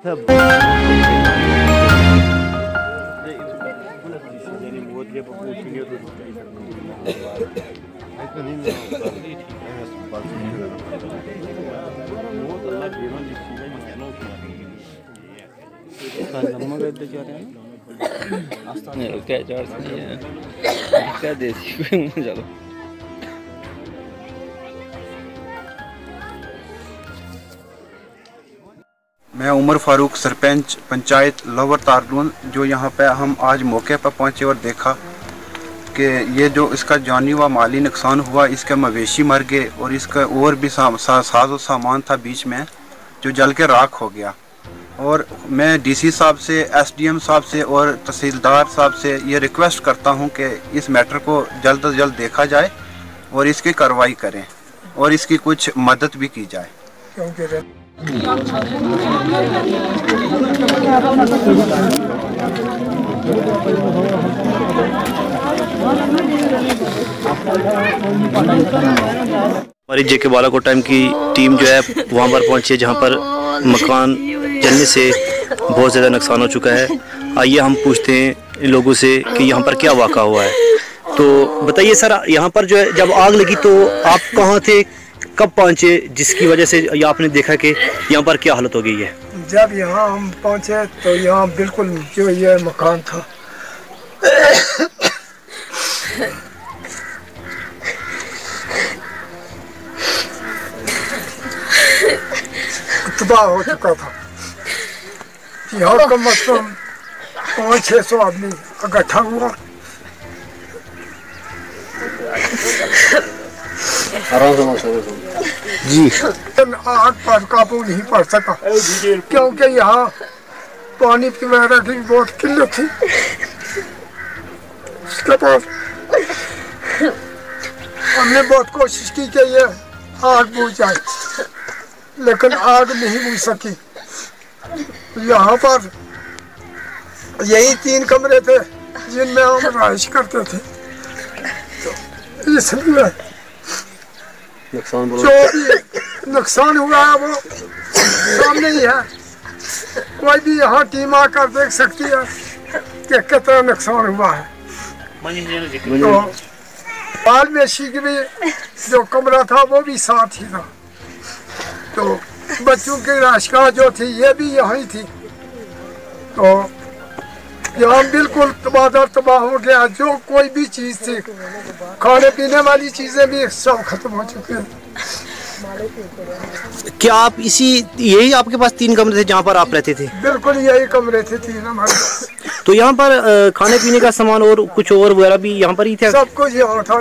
क्या देसी चलो। मैं उमर फारूक, सरपंच पंचायत लोवर तारलून, जो यहाँ पे हम आज मौके पर पहुँचे और देखा कि ये जो इसका जानी व माली नुकसान हुआ, इसके मवेशी मर गए और इसका और भी साजो सामान था बीच में जो जल के राख हो गया। और मैं डीसी साहब से, एसडीएम साहब से और तहसीलदार साहब से ये रिक्वेस्ट करता हूँ कि इस मैटर को जल्द से जल्द देखा जाए और इसकी कार्रवाई करें और इसकी कुछ मदद भी की जाए। हमारी जेके बालाकोट टाइम की टीम जो है वहाँ पर पहुँची है जहाँ पर मकान जलने से बहुत ज़्यादा नुकसान हो चुका है। आइए हम पूछते हैं इन लोगों से कि यहाँ पर क्या वाक़ा हुआ है। तो बताइए सर, यहाँ पर जो है जब आग लगी तो आप कहाँ थे, कब पहुँचे, जिसकी वजह से आपने देखा कि यहाँ पर क्या हालत हो गई है? जब यहाँ हम पहुँचे तो यहाँ बिल्कुल जो ये मकान था तबाह हो चुका था। यहाँ कम अज कम 500-600 आदमी इकट्ठा हुआ। जी, आग पर काबू नहीं पड़ सका क्योंकि यहाँ पानी की वगैरह की बहुत किल्लत थी। उसके बाद हमने बहुत कोशिश की कि ये आग बुझ जाए, लेकिन आग नहीं बुझ सकी। यहाँ पर यही 3 कमरे थे जिनमें हम रहाइश करते थे, तो इसलिए जो भी नुकसान हुआ है वो सामने ही है। कोई भी यहाँ टीम आकर देख सकती है कि कितना नुकसान हुआ है। तो बाल मेशी की भी जो कमरा था वो भी साथ ही था, तो बच्चों की राशगा जो थी ये भी यहाँ ही थी। तो यहाँ बिल्कुल तबाह हो गया। जो कोई भी चीज़ थी, खाने पीने वाली चीज़ें भी सब खत्म हो चुकी हैं। क्या आप यही आपके पास 3 कमरे थे जहाँ पर आप रहते थे? बिल्कुल यही कमरे थे 3 हमारे पास। तो यहाँ पर खाने पीने का सामान और कुछ और वगैरह भी यहाँ पर ही थे? सब कुछ यहाँ था।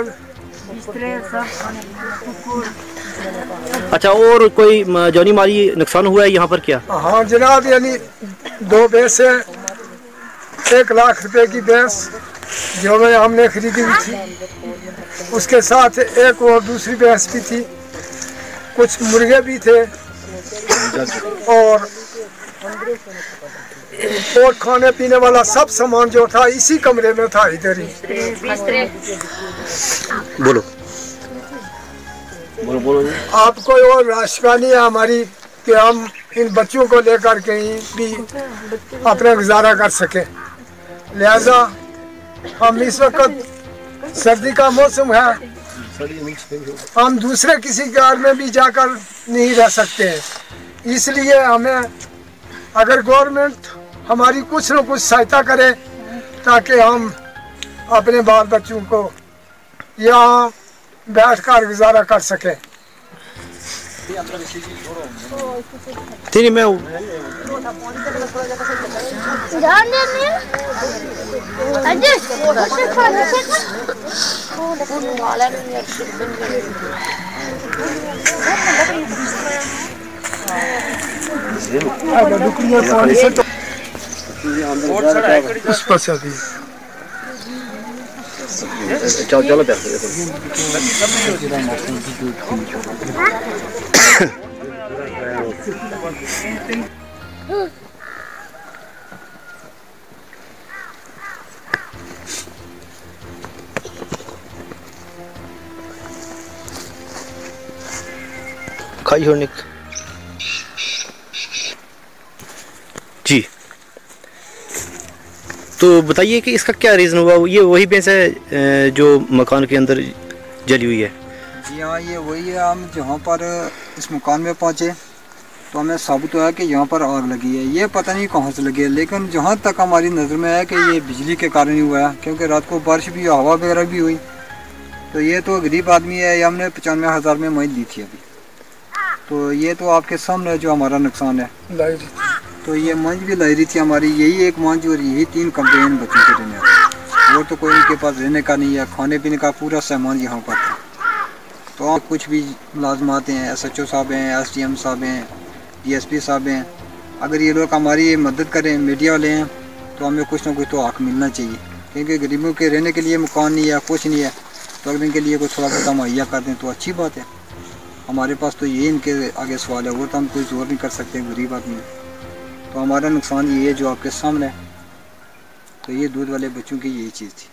अच्छा, और कोई जानी माली नुकसान हुआ है यहाँ पर क्या? हाँ जनाब, यानी 2 भैंसें, 1 लाख रुपए की भैंस जो में हमने खरीदी हुई थी, उसके साथ एक और दूसरी भैंस भी थी, कुछ मुर्गे भी थे और खाने पीने वाला सब सामान जो था इसी कमरे में था, इधर ही। बोलो आपको और राशगानी है हमारी कि हम इन बच्चों को लेकर कहीं भी अपना गुजारा कर सके। लिहाजा हम इस वक्त सर्दी का मौसम है, हम दूसरे किसी घर में भी जाकर नहीं रह सकते हैं। इसलिए हमें अगर गवर्नमेंट हमारी कुछ न कुछ सहायता करे ताकि हम अपने बाल बच्चों को यहाँ बैठकर गुजारा कर सके। मैं उस पर से अभी चलो खाई हो निक जी, तो बताइए कि इसका क्या रीज़न हुआ? ये वही भैंस है जो मकान के अंदर जली हुई है? जी हाँ, ये वही है। हम जहाँ पर इस मकान में पहुँचे तो हमें साबित हुआ कि यहाँ पर आग लगी है। ये पता नहीं कहाँ से लगी है, लेकिन जहाँ तक हमारी नज़र में है कि ये बिजली के कारण ही हुआ है, क्योंकि रात को बारिश भी, हवा वगैरह भी हुई। तो ये तो गरीब आदमी है, ये हमने 95,000 में मंझ दी थी अभी। तो ये तो आपके सामने जो हमारा नुकसान है, तो ये मंझ भी लाई रही थी हमारी, यही एक मंझ और यही 3 कमरे इन बच्चों के रहने हैं। और तो कोई इनके पास रहने का नहीं है, खाने पीने का पूरा सामान यहाँ पर था। तो कुछ भी मुलाजमात हैं, SHO साहब हैं, SDM साहब हैं, DSP साहब हैं, अगर ये लोग हमारी मदद करें, मीडिया वाले हैं, तो हमें कुछ ना कुछ तो हक मिलना चाहिए, क्योंकि गरीबों के रहने के लिए मकान नहीं है, कुछ नहीं है। तो अगर इनके लिए कुछ थोड़ा बहुत मुहैया कर दें तो अच्छी बात है। हमारे पास तो ये इनके आगे सवाल है, वो तो हम कोई जोर नहीं कर सकते, गरीब आदमी। तो हमारा नुकसान ये है जो आपके सामने है। तो ये दूध वाले बच्चों की यही चीज़ थी।